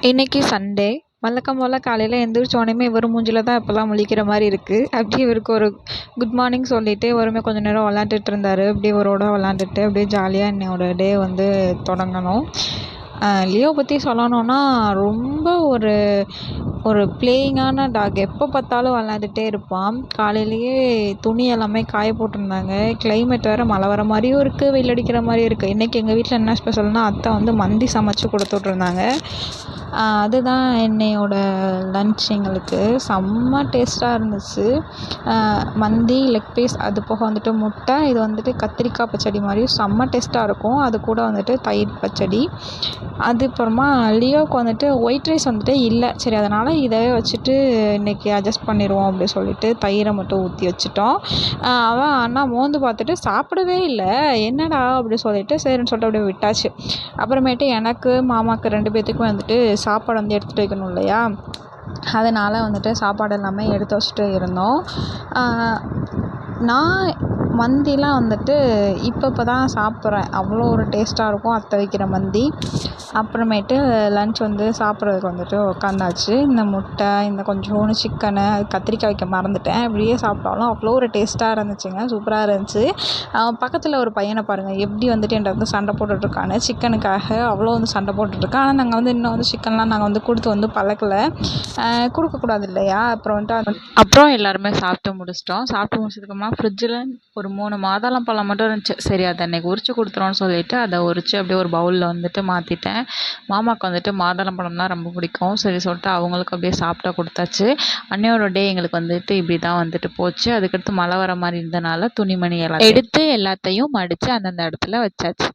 இன்னைக்கு சண்டே. வழக்கம் போல் காலையில் எந்திரிச்சோனையுமே இவர் மூஞ்சில தான் இப்போல்லாம் முழிக்கிற மாதிரி இருக்குது. அப்படியே இவருக்கு ஒரு குட் மார்னிங் சொல்லிவிட்டு இவருமே கொஞ்சம் நேரம் விளாண்டுட்டு இருந்தார். அப்படியே இவரோட விளாண்டுட்டு அப்படியே ஜாலியாக என்னோட டே வந்து தொடங்கணும். லியோ பற்றி சொல்லணுன்னா ரொம்ப ஒரு ஒரு பிளேயிங்கான டாக். எப்போ பார்த்தாலும் விளாண்டுட்டே இருப்பான். காலையிலேயே துணி எல்லாமே காய போட்டிருந்தாங்க. கிளைமேட் வேறு மழை வர மாதிரியும் இருக்குது, வெயில் அடிக்கிற மாதிரியும் இருக்குது. இன்றைக்கி எங்கள் வீட்டில் என்ன ஸ்பெஷல்னால் அத்தை வந்து மந்தி சமைச்சு கொடுத்துட்ருந்தாங்க. அதுதான் என்னையோட லன்ச். எங்களுக்கு செம்ம டேஸ்ட்டாக இருந்துச்சு. மந்தி, லெக் பீஸ், அது போக வந்துட்டு முட்டை, இது வந்துட்டு கத்திரிக்காய் பச்சடி மாதிரியும் செம்ம டேஸ்ட்டாக இருக்கும். அது கூட வந்துட்டு தயிர் பச்சடி. அதுக்கப்புறமா லியோவுக்கு வந்துட்டு ஒயிட் ரைஸ் வந்துட்டு இல்லை. சரி, அதனால் இதவே வச்சுட்டு இன்றைக்கி அட்ஜஸ்ட் பண்ணிடுவோம் அப்படி சொல்லிட்டு தயிரை மட்டும் ஊற்றி வச்சுட்டோம். அவன் அண்ணா மோந்து பார்த்துட்டு சாப்பிடவே இல்லை. என்னடா அப்படி சொல்லிட்டு சரின்னு சொல்லிட்டு அப்படியே விட்டாச்சு. அப்புறமேட்டு எனக்கு மாமாவுக்கு 2 பேர்த்துக்குமே வந்துட்டு சாப்பாடு வந்து எடுத்துகிட்டு வைக்கணும் இல்லையா, அதனால் வந்துட்டு சாப்பாடு எல்லாமே எடுத்து வச்சுட்டு இருந்தோம். நான் மந்திலாம் வந்துட்டு இப்போ தான் சாப்பிட்றேன். அவ்வளோ ஒரு டேஸ்ட்டாக இருக்கும் அத்தை வைக்கிற மந்தி. அப்புறமேட்டு லன்ச் வந்து சாப்பிட்றதுக்கு வந்துட்டு உக்காந்தாச்சு. இந்த முட்டை, இந்த கொஞ்சோண்டு சிக்கனு, கத்திரிக்காய் வைக்க மறந்துட்டேன். அப்படியே சாப்பிட்டாலும் அவ்வளோ ஒரு டேஸ்ட்டாக இருந்துச்சுங்க. சூப்பராக இருந்துச்சு. பக்கத்தில் ஒரு பையனை பாருங்கள், எப்படி வந்துட்டு என்கிட்ட வந்து சண்டை போட்டுட்ருக்கான்னு. சிக்கனுக்காக அவ்வளோ வந்து சண்டை போட்டுட்ருக்கான். ஆனால் நாங்கள் வந்து இன்னும் வந்து சிக்கன்லாம் நாங்கள் வந்து கொடுத்து வந்து பழக்கலை, கொடுக்கக்கூடாது இல்லையா. அப்புறம் எல்லாருமே சாப்பிட்டு முடிச்சிட்டோம். சாப்பிட்டு முடிச்சதுக்கப்புறமா ஃப்ரிட்ஜில் ஒரு 3 மாதுளம்பழம் மட்டும் இருந்துச்சு. சரி, அதை அன்றைக்கி உரிச்சு கொடுத்துருவோன்னு சொல்லிட்டு அதை உரித்து அப்படியே ஒரு பவுலில் வந்துட்டு மாற்றிட்டேன். மாமாவுக்கு வந்துட்டு மாதுளம்பழம்னா ரொம்ப பிடிக்கும். சரி சொல்லிட்டு அவங்களுக்கு அப்படியே சாப்பிட்டா கொடுத்தாச்சு. அன்னையோட டே எங்களுக்கு வந்துட்டு இப்படி தான் வந்துட்டு போச்சு. அதுக்கடுத்து மழை வர மாதிரி இருந்தனால துணிமணி எல்லாம் எடுத்து எல்லாத்தையும் மடித்து அந்தந்த இடத்துல வச்சாச்சு.